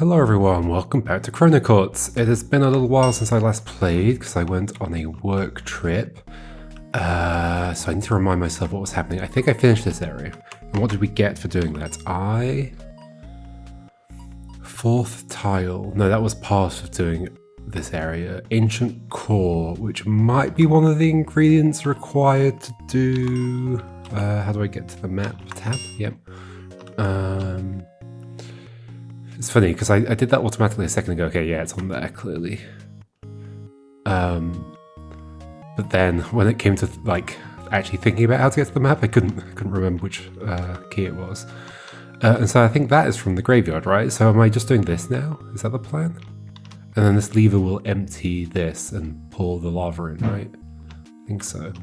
Hello everyone, welcome back to Chronoquartz. It has been a little while since I last played because I went on a work trip. So I need to remind myself what was happening. I think I finished this area. And what did we get for doing that? Fourth tile. No, that was part of doing this area. Ancient core, which might be one of the ingredients required to do... how do I get to the map tab? Yep. It's funny because I did that automatically a second ago. Okay, yeah, it's on there clearly. But then when it came to like actually thinking about how to get to the map, I couldn't remember which key it was. And so I think that is from the graveyard, right? So am I just doing this now? Is that the plan? And then this lever will empty this and pull the lava in, right? I think so.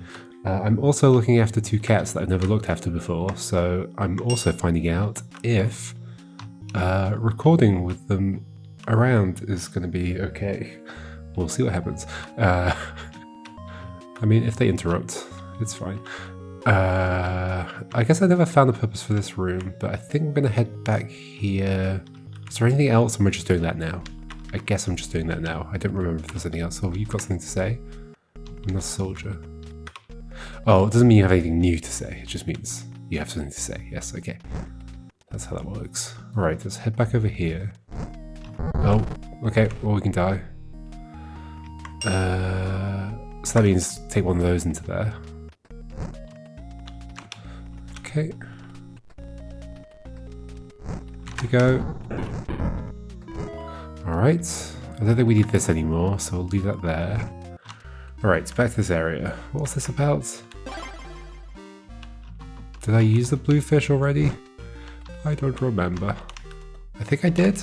I'm also looking after two cats that I've never looked after before, so I'm also finding out if recording with them around is going to be okay. We'll see what happens. I mean, if they interrupt, it's fine. I guess I never found a purpose for this room, but I think I'm going to head back here. Is there anything else, or am I just doing that now? I guess I'm just doing that now. I don't remember if there's anything else. Oh, you've got something to say? I'm not a soldier. Oh, it doesn't mean you have anything new to say. It just means you have something to say. Yes, okay. That's how that works. Alright, let's head back over here. Oh, okay, well we can die. So that means take one of those into there. Okay. Here we go. Alright, I don't think we need this anymore, so we'll leave that there. Alright, back to this area. What was this about? Did I use the blue fish already? I don't remember. I think I did.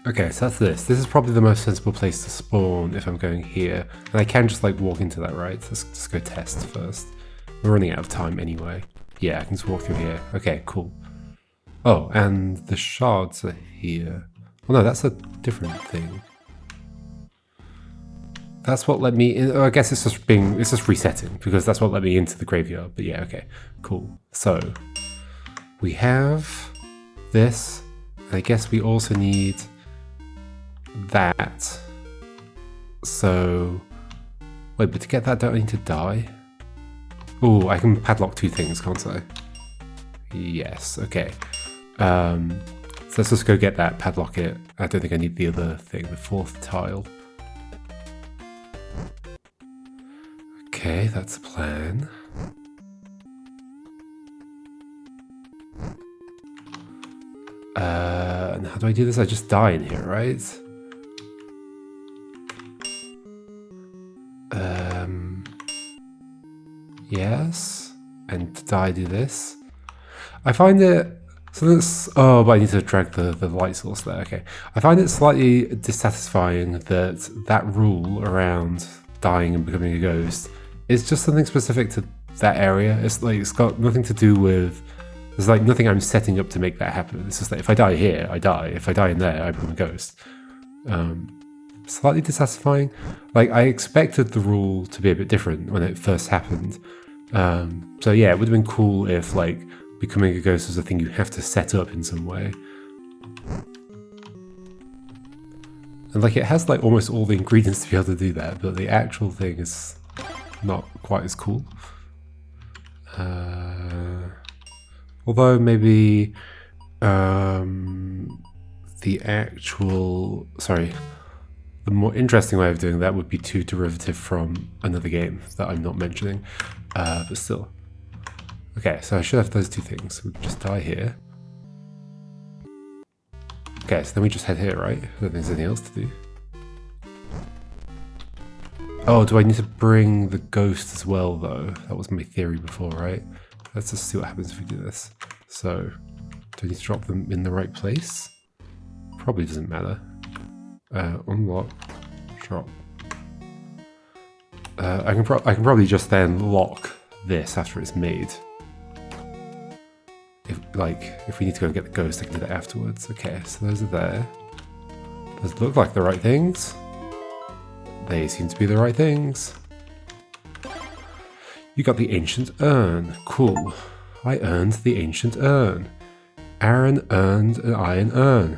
Okay, so that's this. This is probably the most sensible place to spawn if I'm going here. And I can just like walk into that, right? Let's just go test first. We're running out of time anyway. Yeah, I can just walk through here. Okay, cool. Oh, and the shards are here. Oh no, that's a different thing. That's what let me in. Oh, I guess it's just resetting because that's what let me into the graveyard. But yeah, okay, cool. So we have this. And I guess we also need that. So wait, but to get that, don't I need to die? Oh, I can padlock two things, can't I? Yes. Okay. So let's just go get that, padlock it. I don't think I need the other thing, the fourth tile. Okay, that's the plan. And how do I do this? I just die in here, right? Yes. And to die, do this. I find it... So that's... Oh, but I need to drag the light source there. Okay. I find it slightly dissatisfying that that rule around dying and becoming a ghost is just something specific to that area. It's like it's got nothing to do with... There's like nothing I'm setting up to make that happen. It's just that if I die here, I die. If I die in there, I become a ghost. Slightly dissatisfying. Like, I expected the rule to be a bit different when it first happened. So yeah, it would have been cool if, like, becoming a ghost was a thing you have to set up in some way. And, like, it has, like, almost all the ingredients to be able to do that, but the actual thing is not quite as cool. Although maybe the more interesting way of doing that would be to derivative from another game that I'm not mentioning, but still. Okay, so I should have those two things. We'll just die here. Okay, so then we just head here, right? I don't think there's anything else to do. Oh, do I need to bring the ghost as well, though? That was my theory before, right? Let's just see what happens if we do this. So, do I need to drop them in the right place? Probably doesn't matter. Unlock, drop. I can probably just then lock this after it's made. If we need to go and get the ghost, I can do that afterwards. Okay, so those are there. Those look like the right things. They seem to be the right things. You got the ancient urn. Cool. I earned the ancient urn. Aaron earned an iron urn.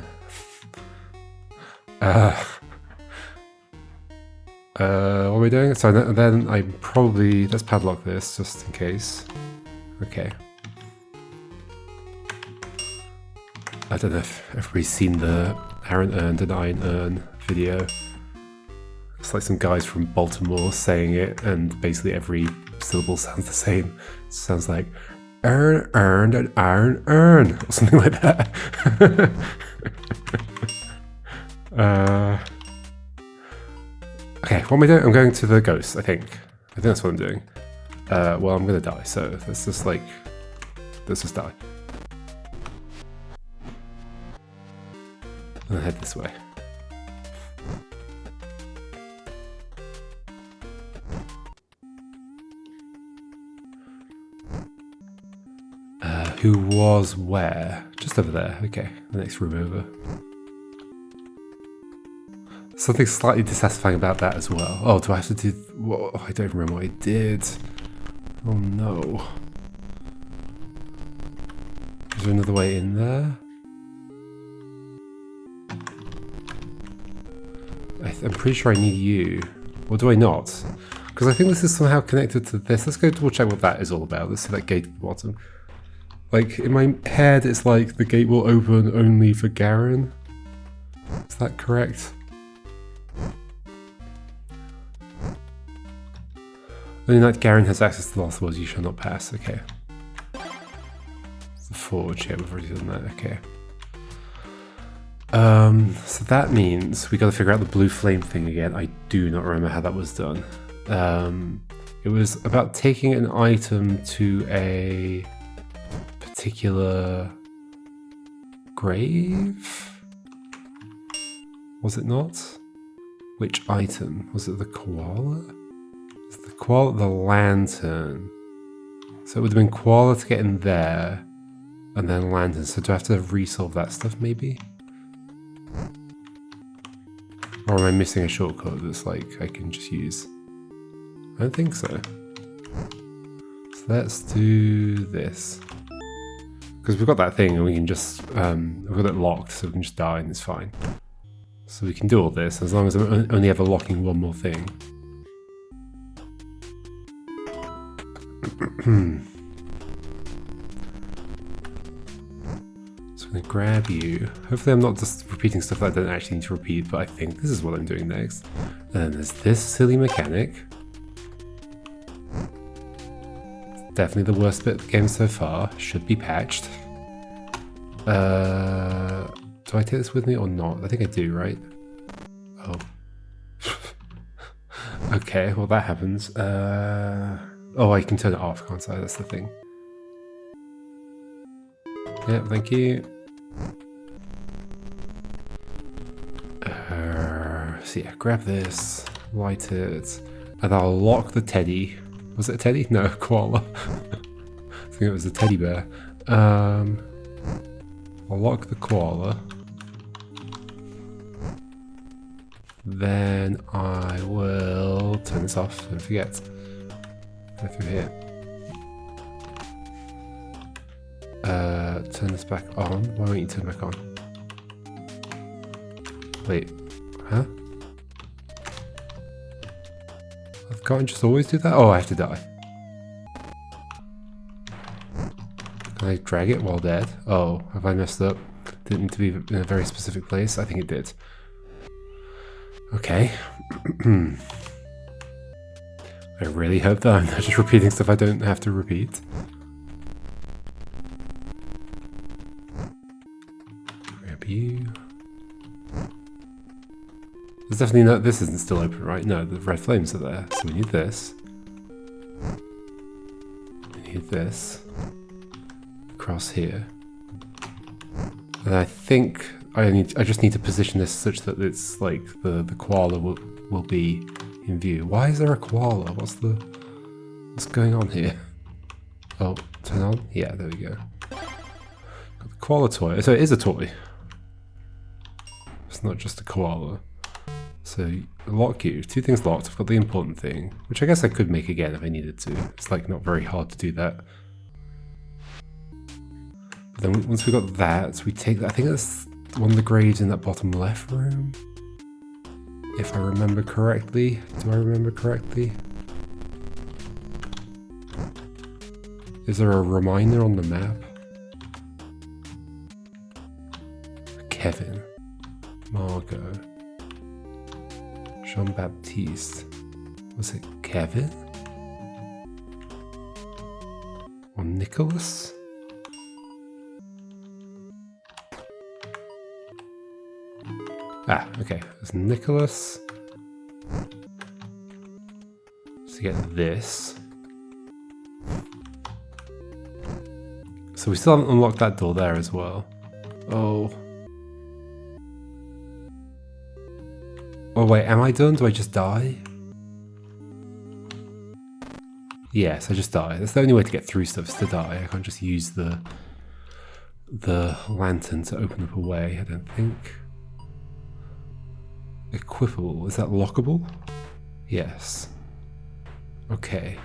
What are we doing? So then I probably, let's padlock this just in case. Okay. I don't know if everybody's seen the Aaron earned an iron urn video. It's like some guys from Baltimore saying it, and basically every syllable sounds the same. It sounds like Aaron earned an iron urn, or something like that. Okay, what am I doing? I'm going to the ghost, I think. I think that's what I'm doing. Well, I'm gonna die, so let's just die. And head this way. Who was where? Just over there. Okay, the next room over. Something slightly dissatisfying about that as well. Oh, do I have to do... Whoa, I don't remember what I did. Oh no. Is there another way in there? I'm pretty sure I need you. Or do I not? Because I think this is somehow connected to this. Let's go double check what that is all about. Let's see that gate at the bottom. Like, in my head, it's like the gate will open only for Garen. Is that correct? Only that Garen has access to the last words you shall not pass. Okay. It's the forge. Yeah, we've already done that. Okay. So that means we got to figure out the blue flame thing again. I do not remember how that was done. It was about taking an item to a particular grave? Was it not? Which item? Was it the koala? It's the koala, the lantern. So it would have been koala to get in there, and then lantern. So do I have to resolve that stuff maybe? Or am I missing a shortcut that's like I can just use? I don't think so. So let's do this. Because we've got that thing and we can just, we've got it locked so we can just die and it's fine. So we can do all this as long as I'm only ever locking one more thing. So I'm going to grab you. Hopefully I'm not just repeating stuff that I don't actually need to repeat, but I think this is what I'm doing next. And then there's this silly mechanic. Definitely the worst bit of the game so far. Should be patched. Do I take this with me or not? I think I do, right? Oh. Okay, well that happens. Oh, I can turn it off, can't I? That's the thing. Yeah, thank you. So yeah, grab this, light it, and I'll lock the teddy. Was it a teddy? No, koala. I think it was a teddy bear. I'll lock the koala. Then I will turn this off, don't forget. Go through here. Turn this back on. Why won't you turn back on? Wait, huh? Can't I just always do that? Oh, I have to die. Can I drag it while dead? Oh, have I messed up? Didn't need to be in a very specific place? I think it did. Okay. I really hope that I'm not just repeating stuff I don't have to repeat. Grab you. There's definitely no, this isn't still open, right? No, the red flames are there. So we need this. We need this. Across here. And I think I just need to position this such that it's like the koala will be in view. Why is there a koala? What's going on here? Oh, turn on? Yeah, there we go. Got the koala toy. So it is a toy. It's not just a koala. So lock you. Two things locked. I've got the important thing, which I guess I could make again if I needed to. It's like not very hard to do that. Then once we got that, we take that. I think that's one of the graves in that bottom left room. If I remember correctly. Do I remember correctly? Is there a reminder on the map? Kevin. Margot. Jean-Baptiste. Was it Kevin? Or Nicholas? Ah, okay. There's Nicholas. So get this. So we still haven't unlocked that door there as well. Oh. Oh wait, am I done? Do I just die? Yes, I just die. That's the only way to get through stuff, is to die. I can't just use the lantern to open up a way, I don't think. Equipable, is that lockable? Yes. Okay.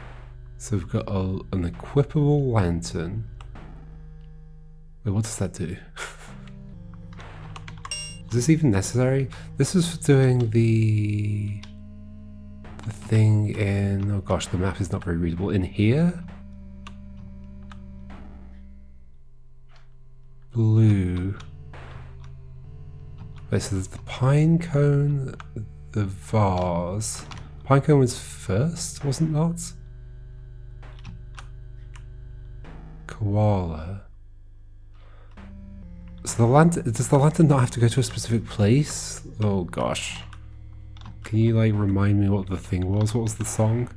So we've got an equipable lantern. Wait, what does that do? Is this even necessary? This is for doing the thing in... Oh gosh, the map is not very readable. In here? Blue. Wait, so there's the pine cone, the vase. Pine cone was first, wasn't that? Koala. So the lantern, does the lantern not have to go to a specific place? Oh gosh. Can you like remind me what the thing was? What was the song?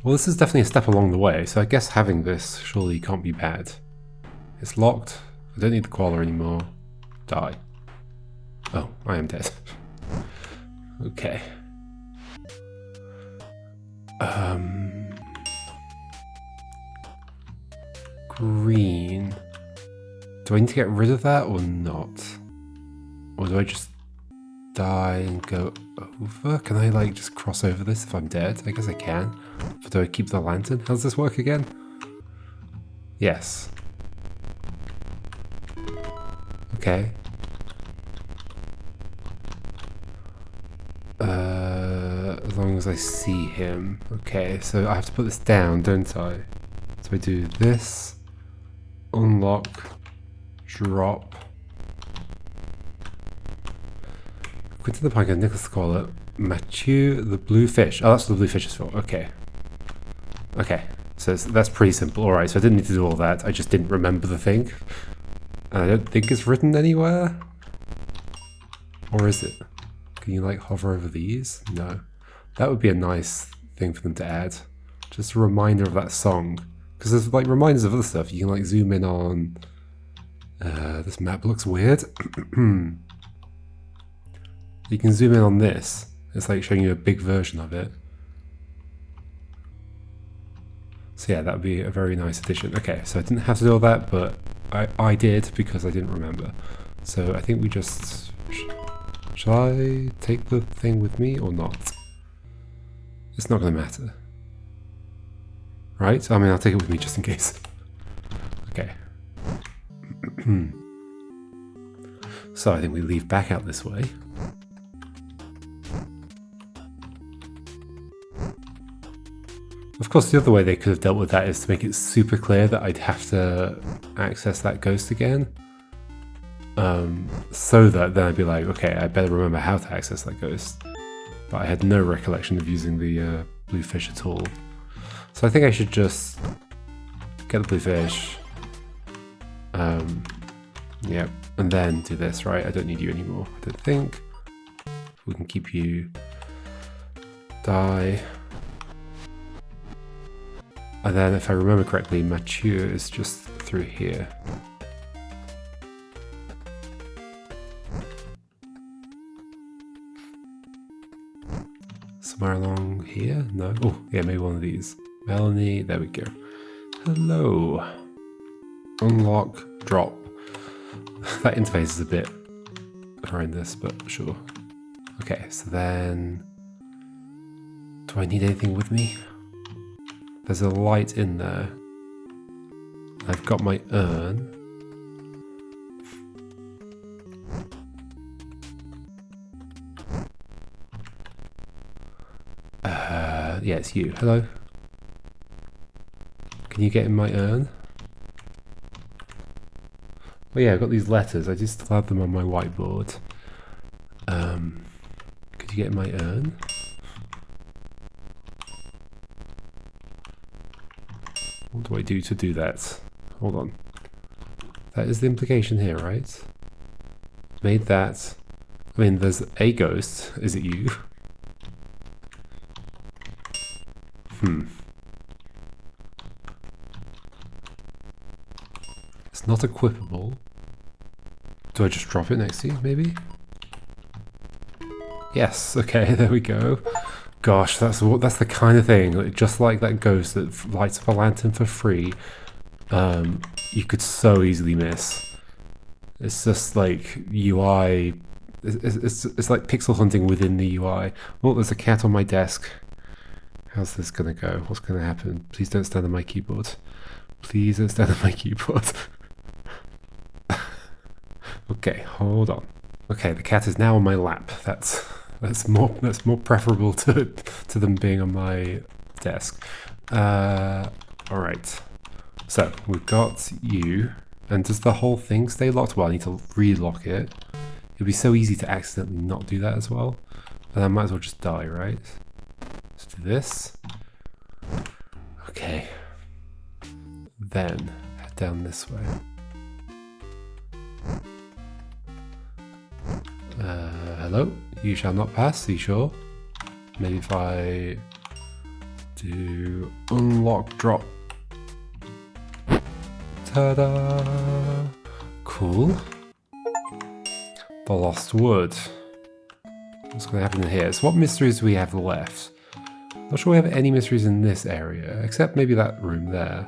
Well, this is definitely a step along the way, so I guess having this surely can't be bad. It's locked. I don't need the koala anymore. Die. Oh, I am dead. Okay. Green. Do I need to get rid of that or not? Or do I just die and go over? Can I like just cross over this if I'm dead? I guess I can. But do I keep the lantern? How does this work again? Yes. Okay. As long as I see him. Okay, so I have to put this down, don't I? So I do this, unlock, drop. Quentin the Pine, Nicholas Collar, Mathieu the blue fish. Oh, that's what the blue fish is for. Okay. Okay, so that's pretty simple. Alright, so I didn't need to do all that. I just didn't remember the thing. And I don't think it's written anywhere. Or is it? Can you like hover over these? No. That would be a nice thing for them to add. Just a reminder of that song. Because there's like reminders of other stuff. You can like zoom in on... this map looks weird. You can zoom in on this. It's like showing you a big version of it. So yeah, that would be a very nice addition. Okay, so I didn't have to do all that, but I did because I didn't remember. So I think we just... Shall I take the thing with me or not? It's not going to matter. Right? I mean, I'll take it with me just in case. Okay. So I think we leave back out this way. Of course, the other way they could have dealt with that is to make it super clear that I'd have to access that ghost again. So that then I'd be like, okay, I better remember how to access that ghost. But I had no recollection of using the blue fish at all. So I think I should just get the blue fish. Yep, and then do this, right? I don't need you anymore, I don't think. We can keep you. Die. And then if I remember correctly, Mathieu is just through here. Somewhere along here? No? Oh, yeah, maybe one of these. Melanie, there we go. Hello. Unlock, drop. That interface is a bit horrendous, but sure. Okay, so then... Do I need anything with me? There's a light in there. I've got my urn. Yeah, it's you. Hello. Can you get in my urn? Oh yeah, I've got these letters. I just still have them on my whiteboard. Could you get in my urn? What do I do to do that? Hold on. That is the implication here, right? Made that. I mean, there's a ghost. Is it you? It's not equipable. Do I just drop it next to you, maybe? Yes, okay, there we go. Gosh, that's the kind of thing, just like that ghost that lights up a lantern for free, you could so easily miss. It's just like UI, it's like pixel hunting within the UI. Oh, there's a cat on my desk. How's this gonna go? What's gonna happen? Please don't stand on my keyboard. Please don't stand on my keyboard. Okay, hold on. Okay, the cat is now on my lap. That's more preferable to them being on my desk. All right. So we've got you, and does the whole thing stay locked? Well, I need to relock it. It'd be so easy to accidentally not do that as well, and I might as well just die, right? Let's do this. Okay. Then head down this way. Hello? You shall not pass, are you sure? Maybe if I do unlock drop. Ta-da! Cool. The lost wood. What's going to happen in here? So what mysteries do we have left? Not sure we have any mysteries in this area, except maybe that room there.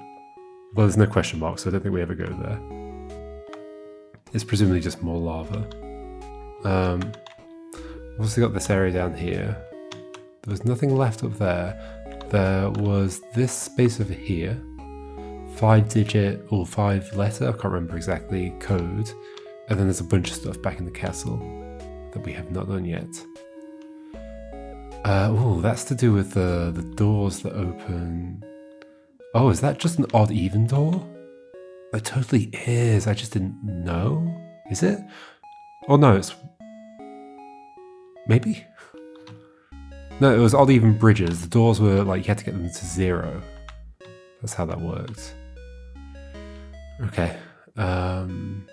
Well, there's no question mark, so I don't think we ever go there. It's presumably just more lava. Obviously got this area down here. There was nothing left up there. There was this space over here. 5-digit or 5-letter, I can't remember exactly, code. And then there's a bunch of stuff back in the castle that we have not done yet. Oh, that's to do with the doors that open. Oh, is that just an odd even door? It totally is. I just didn't know. Is it? Oh no, it's... Maybe? No, it was odd even bridges. The doors were like, you had to get them to 0. That's how that worked. Okay. And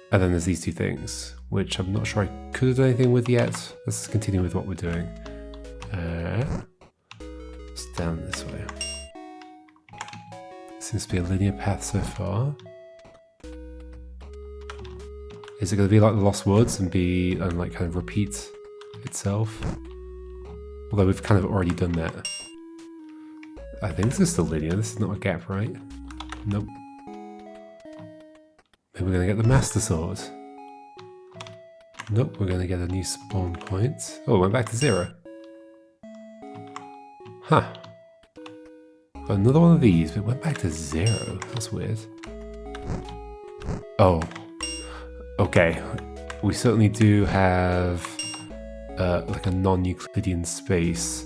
then there's these two things, which I'm not sure I could have done anything with yet. Let's continue with what we're doing. It's down this way. Seems to be a linear path so far. Is it going to be like the Lost Woods and like kind of repeat itself? Although we've kind of already done that. I think this is still linear. This is not a gap, right? Nope. Maybe we're going to get the Master Sword. Nope, we're going to get a new spawn point. Oh, it went back to 0. Huh. Got another one of these, but it went back to 0. That's weird. Oh. Okay. We certainly do have like a non-Euclidean space.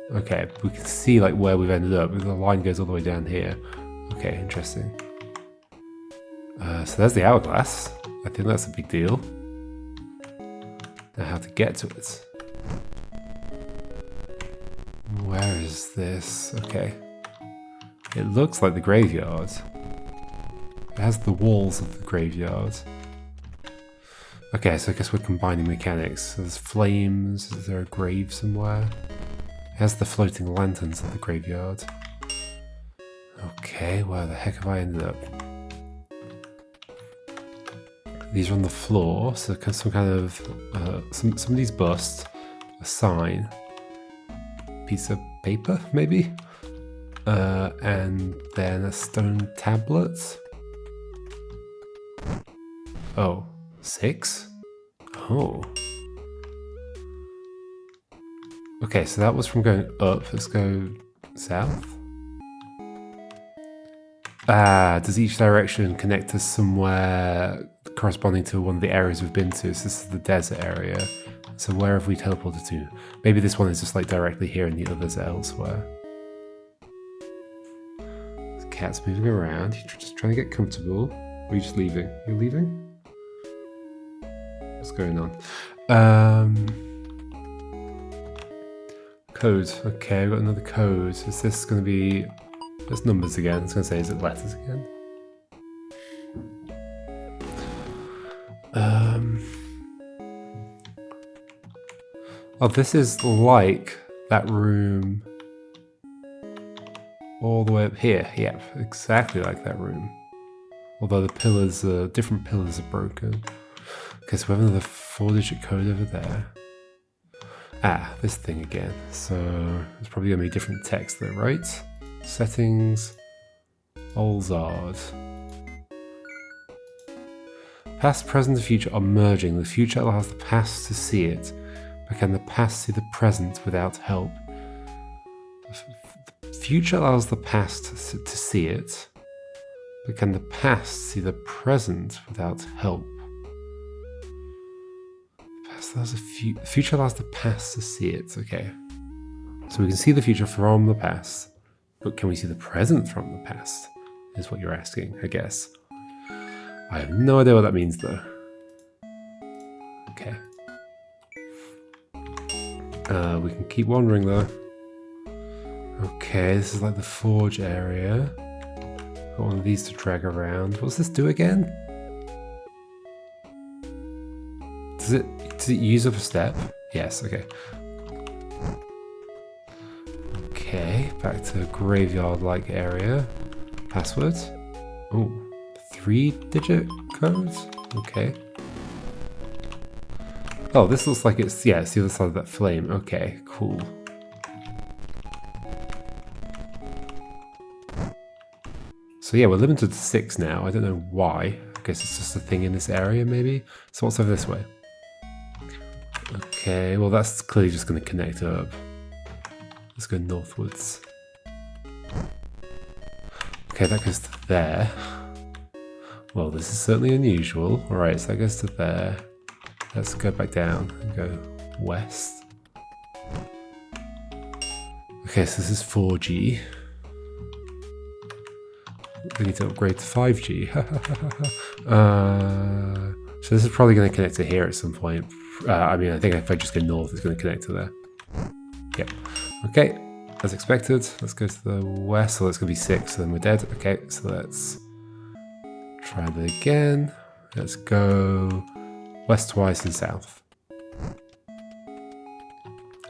Okay, we can see like where we've ended up. The line goes all the way down here. Okay, interesting. So there's the hourglass. I think that's a big deal. Now how to get to it. Where is this? Okay. It looks like the graveyard. It has the walls of the graveyard. Okay, so I guess we're combining mechanics. There's flames. Is there a grave somewhere? It has the floating lanterns of the graveyard. Okay, where the heck have I ended up? These are on the floor, so some kind of somebody's bust, a sign, piece of paper maybe, and then a stone tablet. Oh, 6? Oh. Okay, so that was from going up. Let's go south. Ah, does each direction connect to somewhere corresponding to one of the areas we've been to? So this is the desert area. So where have we teleported to? Maybe this one is just like directly here and the others are elsewhere. This cat's moving around. You're just trying to get comfortable. Or are you just leaving? You're leaving? What's going on? Code. Okay, I've got another code. Is this going to be... There's numbers again. I was going to say, is it letters again? Oh, this is like that room all the way up here. Yep, exactly like that room. Although the pillars, different pillars are broken. Okay, so we have another 4-digit code over there. Ah, this thing again. So it's probably going to be different text there, right? Settings. Olzard. Past, present, and future are merging. The future allows the past to see it, but can the past see the present without help? The future allows the past to see it, but can the past see the present without help? The future allows the past to see it. Okay. So we can see the future from the past, but can we see the present from the past? Is what you're asking, I guess. I have no idea what that means though. Okay. We can keep wandering though. Okay, this is like the forge area. Got one of these to drag around. What's this do again? Does it use up a step? Yes, okay. Okay, back to graveyard-like area. Password. Oh, 3-digit codes? Okay. Oh, this looks like it's, yeah, it's the other side of that flame. Okay, cool. So yeah, we're limited to 6 now. I don't know why. I guess it's just a thing in this area, maybe? So what's over this way? Okay, well that's clearly just going to connect up. Let's go northwards. Okay, that goes to there. Well, this is certainly unusual. Alright, so that goes to there. Let's go back down and go west. Okay, so this is 4G. We need to upgrade to 5G. So this is probably going to connect to here at some point. I mean, I think if I just go north, it's going to connect to there. Yep. Okay, as expected. Let's go to the west. So that's going to be 6, so then we're dead. Okay, so let's try that again. Let's go west twice and south.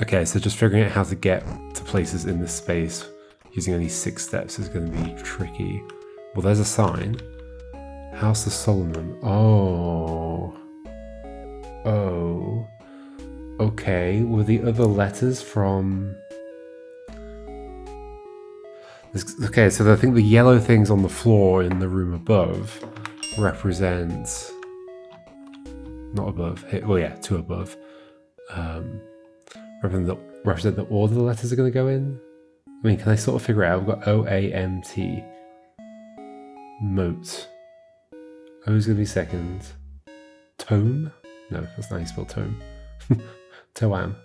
Okay, so just figuring out how to get to places in this space using only 6 steps is going to be tricky. Well, there's a sign. House of Solomon. Oh. Oh. Okay, were the other letters from... Okay, so I think the yellow things on the floor in the room above represent... Not above. Well, yeah, 2 above. Represent the order the letters are going to go in. I mean, can I sort of figure it out? We've got O-A-M-T. Moat. O is going to be second. Tome? No, that's not how you spell tome. Toam.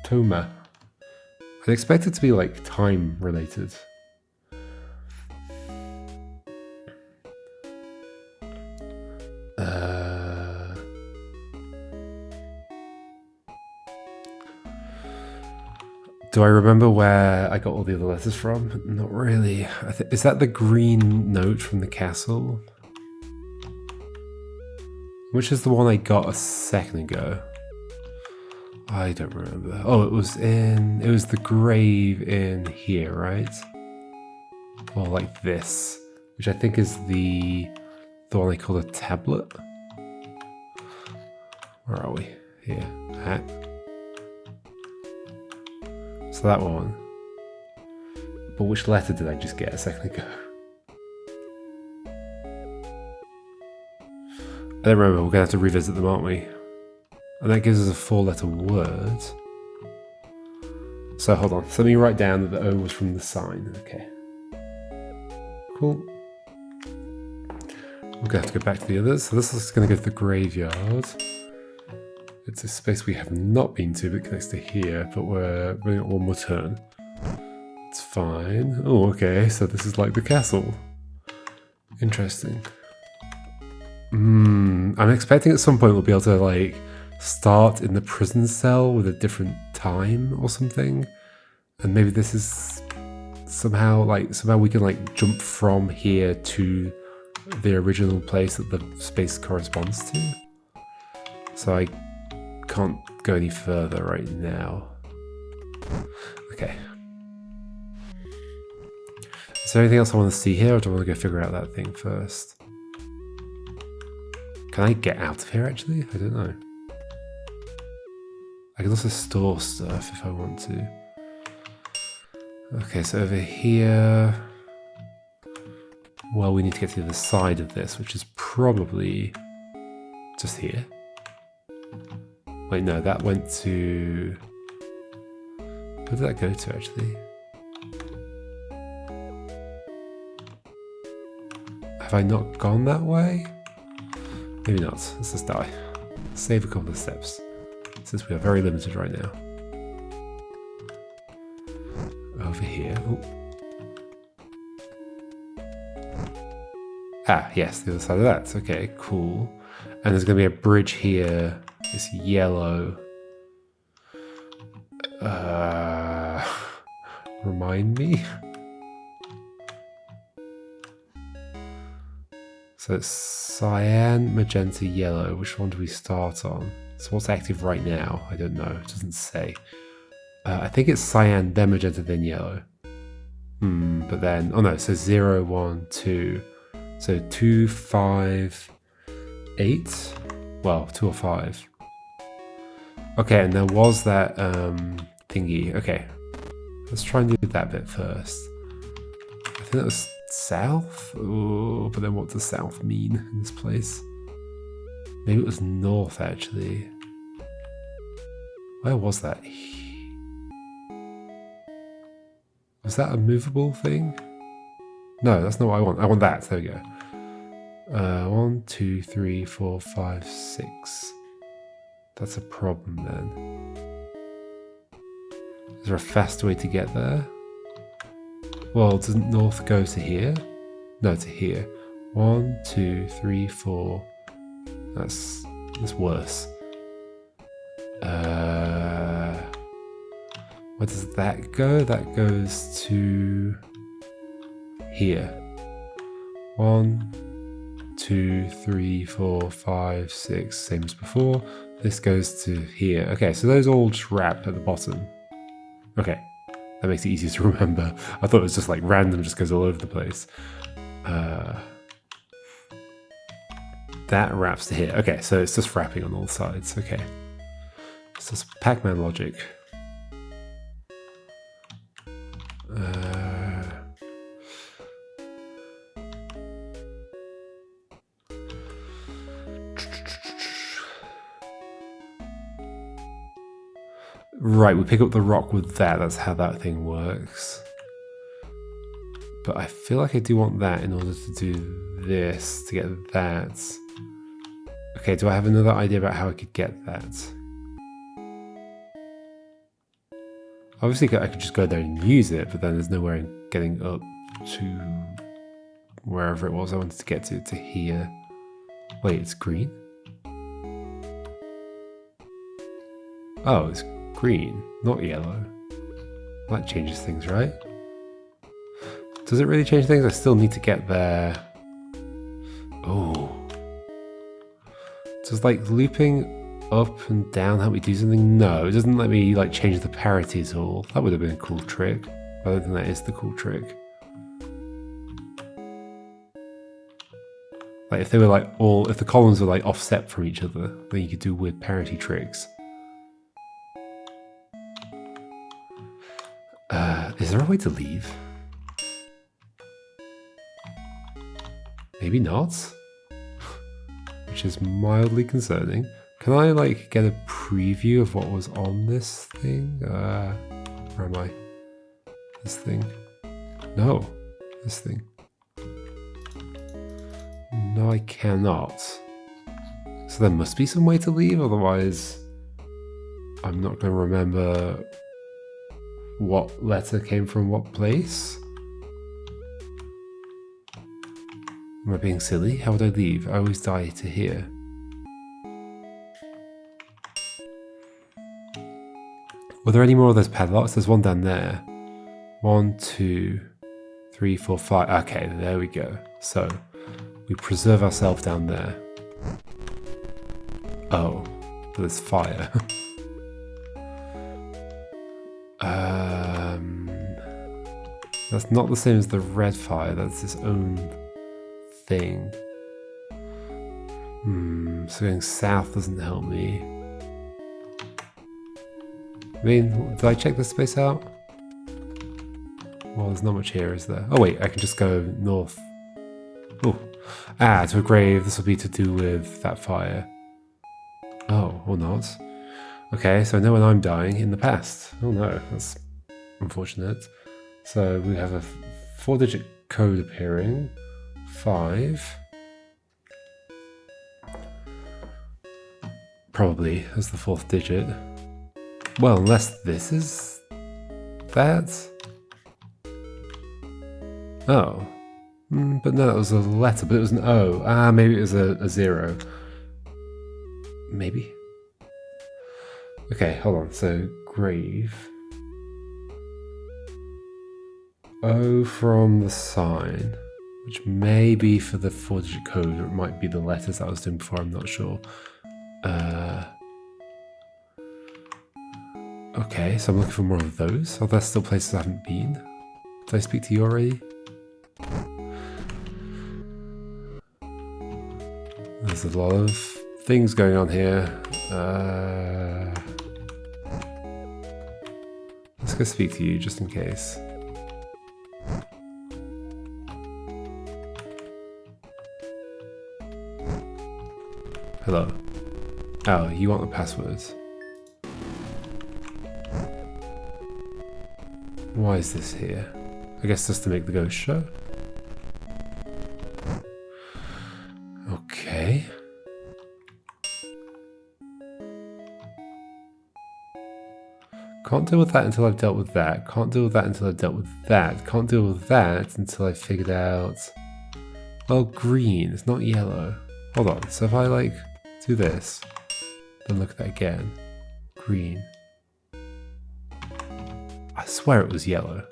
Toma. I'd expect it to be like time related. Do I remember where I got all the other letters from? Not really. Is that the green note from the castle? Which is the one I got a second ago? I don't remember. Oh, it was the grave in here, right? Or like this, which I think is the one they call a tablet. Where are we? Here. Hat. So that one. But which letter did I just get a second ago? I don't remember. We're going to have to revisit them, aren't we? And that gives us a 4-letter word. So hold on, so let me write down that the O was from the sign. Okay. Cool. We're gonna have to go back to the others. So this is gonna go to the graveyard. It's a space we have not been to, but it connects to here, but we're running it one more turn. It's fine. Oh, okay, so this is like the castle. Interesting. I'm expecting at some point we'll be able to like start in the prison cell with a different time or something. And maybe this is somehow we can like jump from here to the original place that the space corresponds to. So I can't go any further right now. Okay. Is there anything else I want to see here, or do I want to go figure out that thing first? Can I get out of here actually? I don't know. I can also store stuff if I want to. Okay, so over here... Well, we need to get to the other side of this, which is probably just here. Wait, no, that went to... Where did that go to actually? Have I not gone that way? Maybe not. Let's just die. Save a couple of steps, since we are very limited right now. Over here. Oh. Ah, yes, the other side of that. Okay, cool. And there's going to be a bridge here. It's yellow. Remind me? So it's cyan, magenta, yellow. Which one do we start on? So what's active right now? I don't know. It doesn't say. I think it's cyan, then magenta, then yellow. But then... Oh no, so 0, 1, 2... So 2, 5, 8. Well, 2 or 5. Okay, and there was that thingy. Okay, let's try and do that bit first. I think that was south. Oh, but then what does south mean in this place? Maybe it was north actually. Where was that? Was that a movable thing? No, that's not what I want. I want that. There we go. 1, 2, 3, 4, 5, 6. That's a problem then. Is there a faster way to get there? Well, doesn't north go to here? No, to here. 1, 2, 3, 4. That's worse. Where does that go? That goes to here. 1, 2, 3, 4, 5, 6. Same as before. This goes to here. Okay, so those all just wrap at the bottom. Okay, that makes it easier to remember. I thought it was just like random, just goes all over the place. That wraps to here. Okay, so it's just wrapping on all sides. Okay, it's just Pac-Man logic. Right, we pick up the rock with that. That's how that thing works. But I feel like I do want that in order to do this, to get that. Okay, do I have another idea about how I could get that? Obviously, I could just go there and use it, but then there's no way in getting up to wherever it was I wanted to get to here. Wait, it's green? Oh, it's green, not yellow. That changes things, right? Does it really change things? I still need to get there. Oh. Does like looping up and down help me do something? No, it doesn't let me like change the parity at all. That would have been a cool trick. I don't think that is the cool trick. Like if they were like if the columns were like offset from each other, then you could do weird parity tricks. Is there a way to leave? Maybe not. Which is mildly concerning. Can I like get a preview of what was on this thing? Where am I? This thing. No. This thing. No, I cannot. So there must be some way to leave, otherwise I'm not going to remember what letter came from what place. Am I being silly? How would I leave? I always die to here. Were there any more of those padlocks? There's one down there. 1, 2, 3, 4, 5. Okay, there we go. So we preserve ourselves down there. Oh, but there's fire. That's not the same as the red fire. That's its own thing. So going south doesn't help me. I mean, did I check this space out? Well, there's not much here, is there? Oh wait, I can just go north. Oh, to a grave. This will be to do with that fire. Oh, or not. Okay, so I know when I'm dying in the past. Oh no, that's unfortunate. So we have a 4-digit code appearing. 5. Probably as the 4th digit. Well, unless this is that. Oh. But no, that was a letter, but it was an O. Maybe it was a 0. Maybe. Okay, hold on. So, grave. O from the sign, which may be for the 4-digit code, or it might be the letters I was doing before, I'm not sure. Okay, so I'm looking for more of those. Are there still places I haven't been? Did I speak to you already? There's a lot of things going on here. Let's go speak to you just in case. Hello. Oh, you want the passwords? Why is this here? I guess just to make the ghost show? Okay. Can't deal with that until I've dealt with that. Can't deal with that until I've dealt with that. Can't deal with that until I've figured out... Well, green. It's not yellow. Hold on. So if I, like, do this, then look at that again. Green. I swear it was yellow.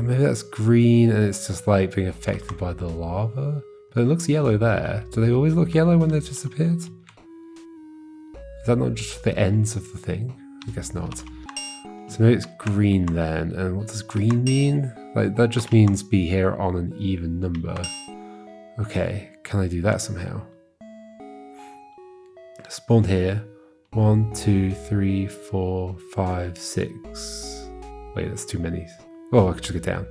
Maybe that's green and it's just like being affected by the lava. But it looks yellow there. Do they always look yellow when they've disappeared? Is that not just the ends of the thing? I guess not. So maybe it's green then. And what does green mean? Like, that just means be here on an even number. Okay, can I do that somehow? Spawn here. 1, 2, 3, 4, 5, 6. Wait, that's too many. Oh, I could just go down.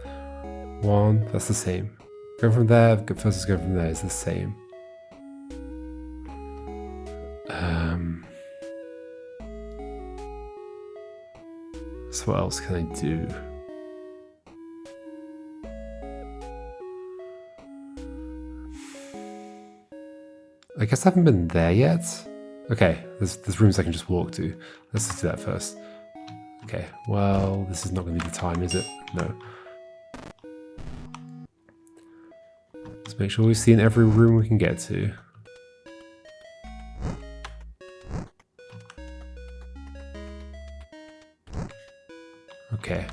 1, that's the same. Going from there versus going from there is the same. So what else can I do? I guess I haven't been there yet. Okay, there's rooms I can just walk to. Let's just do that first. Okay, well, this is not going to be the time, is it? No. Let's make sure we've seen every room we can get to. Okay.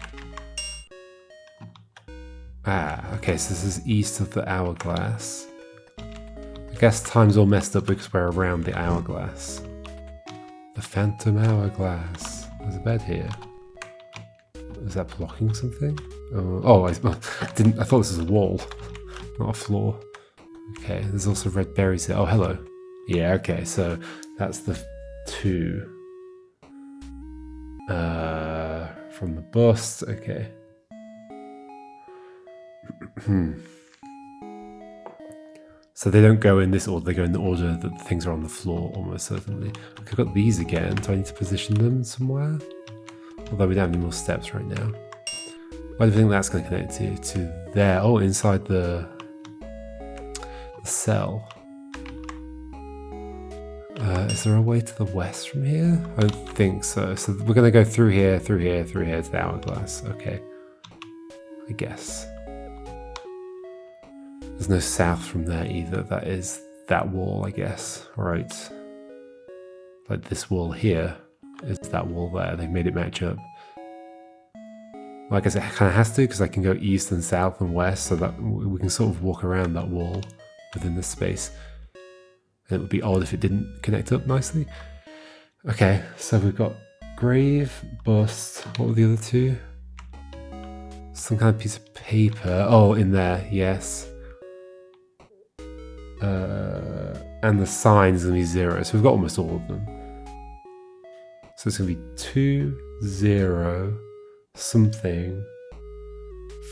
Okay, so this is east of the hourglass. I guess time's all messed up because we're around the hourglass. The phantom hourglass. There's a bed here. Is that blocking something? I didn't. I thought this was a wall, not a floor. Okay, there's also red berries here. Oh, hello. Yeah, okay, so that's the 2. From the bust, okay. So they don't go in this order, they go in the order that the things are on the floor, almost certainly. Okay, I've got these again. Do I need to position them somewhere? Although we don't have any more steps right now. Where do you think that's going to connect to there? Oh, inside the cell. Is there a way to the west from here? I don't think so. So we're going to go through here, through here, through here to the hourglass. Okay. I guess. There's no south from there either. That is that wall, I guess. Right. Like this wall here is that wall there. They've made it match up. Well, I guess it kind of has to, because I can go east and south and west, so that we can sort of walk around that wall within this space. And it would be odd if it didn't connect up nicely. Okay, so we've got grave, bust. What were the other two? Some kind of piece of paper. Oh, in there, yes. And the sign is going to be 0, so we've got almost all of them. So it's going to be 2, 0, something,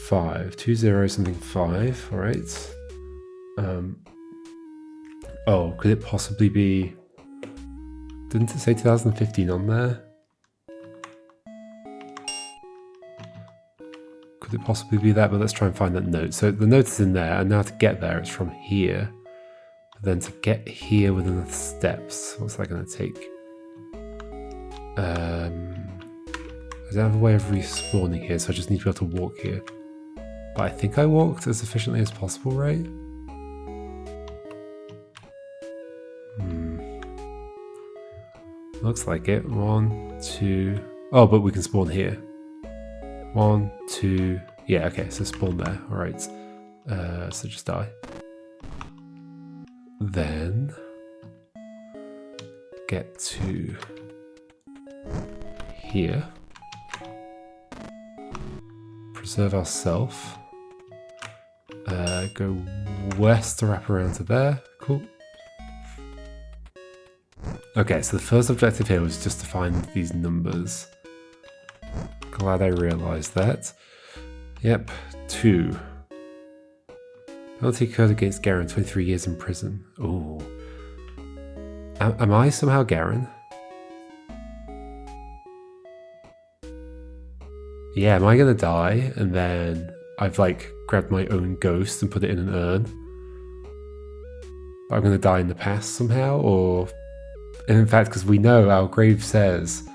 5. 2, 0, something, 5, alright. Oh, could it possibly be... Didn't it say 2015 on there? Could it possibly be that? But let's try and find that note. So the note is in there, and now to get there, it's from here. But then to get here within the steps, what's that going to take? I don't have a way of respawning here, so I just need to be able to walk here. But I think I walked as efficiently as possible, right? Looks like it. 1, 2... Oh, but we can spawn here. 1, 2... Yeah, okay, so spawn there. Alright. So just die. Then... get to... here. Preserve ourselves. Go west to wrap around to there. Cool. Okay, so the first objective here was just to find these numbers. Glad I realised that. Yep, 2. Penalty occurred against Garen, 23 years in prison. Ooh. Am I somehow Garen? Yeah, am I gonna die and then I've like grabbed my own ghost and put it in an urn? But I'm gonna die in the past somehow, or... And in fact, because we know our grave says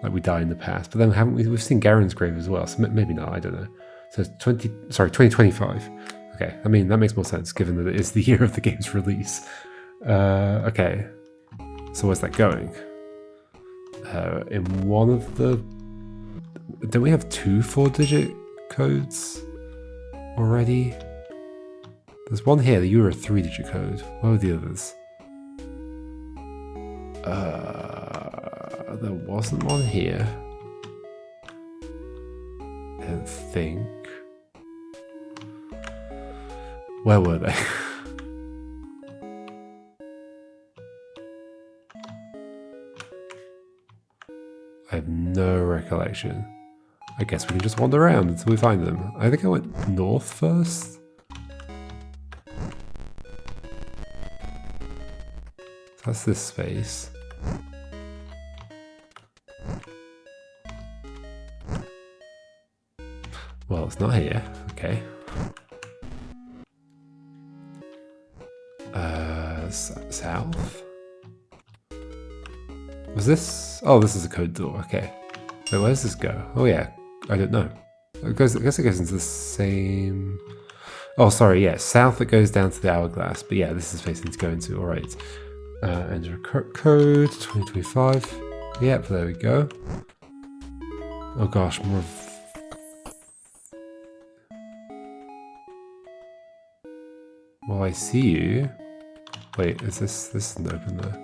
like we die in the past, but then haven't we? We've seen Garen's grave as well, so maybe not. I don't know. So 2025. Okay, I mean that makes more sense given that it is the year of the game's release. Okay, so where's that going? In one of the... Don't we have 2 4-digit codes already? There's one here that you were a 3-digit code. What are the others? There wasn't one here. I don't think. Where were they? I have no recollection. I guess we can just wander around until we find them. I think I went north first. That's this space. Well, it's not here. Okay. South? Was this? Oh, this is a code door. Okay. Wait, where does this go? Oh yeah, I don't know. I guess it goes into the same... Oh, sorry, yeah. South it goes down to the hourglass. But yeah, this is facing to go into. Alright. Enter a code, 2025. Yep, there we go. Oh gosh, more of... Well, I see you. Wait, is this isn't open there?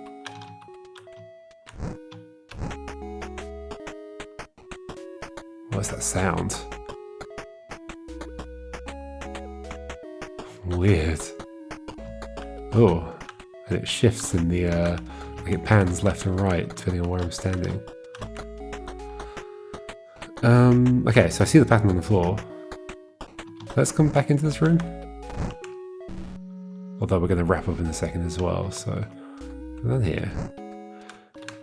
What's that sound? Weird. Oh, and it shifts in the, like it pans left and right depending on where I'm standing. Okay, so I see the pattern on the floor. Let's come back into this room. Although we're going to wrap up in a second as well, so... And then here.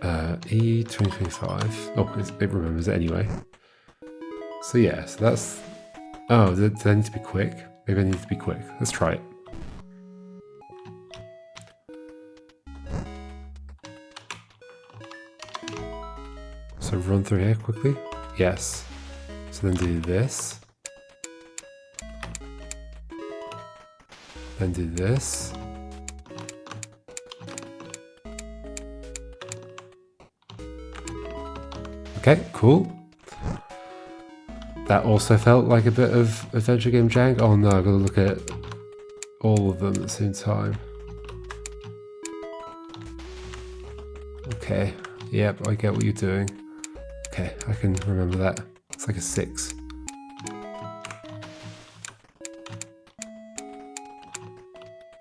E2025. Oh, it remembers it anyway. So yeah, so that's... Oh, does I need to be quick? Maybe I need to be quick. Let's try it. So run through here quickly. Yes. So then do this. Then do this. Okay, cool. That also felt like a bit of adventure game jank. Oh no, I've got to look at all of them at the same time. Okay, yep, I get what you're doing. Okay, I can remember that. It's like a 6.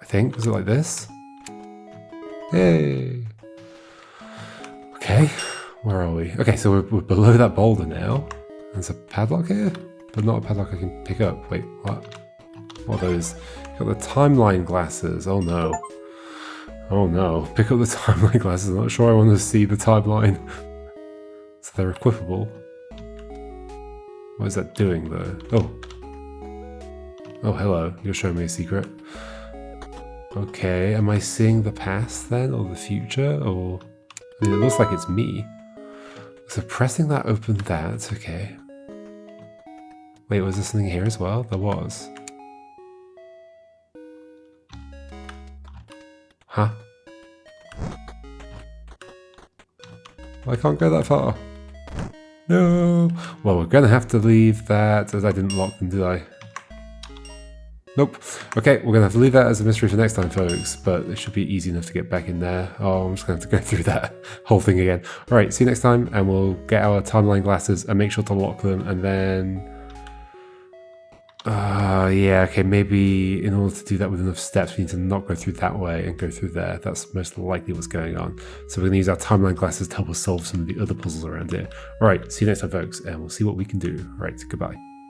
I think, was it like this? Hey! Okay, where are we? Okay, so we're below that boulder now. There's a padlock here, but not a padlock I can pick up. Wait, what? What are those? Got the timeline glasses. Oh no. Oh no. Pick up the timeline glasses. I'm not sure I want to see the timeline. So they're equipable. What is that doing though? Oh. Oh, hello. You're showing me a secret. Okay, am I seeing the past then, or the future, or... I mean, it looks like it's me. So pressing that opened that, okay. Wait, was there something here as well? There was. Huh? I can't go that far. No! Well, we're gonna have to leave that, as I didn't lock them, did I? Nope. Okay, we're gonna have to leave that as a mystery for next time, folks, but it should be easy enough to get back in there. Oh, I'm just gonna have to go through that whole thing again. Alright, see you next time, and we'll get our timeline glasses and make sure to lock them, and then... yeah, okay, maybe in order to do that with enough steps, we need to not go through that way and go through there. That's most likely what's going on. So we're gonna use our timeline glasses to help us solve some of the other puzzles around here. Alright, see you next time, folks, and we'll see what we can do. Alright, goodbye.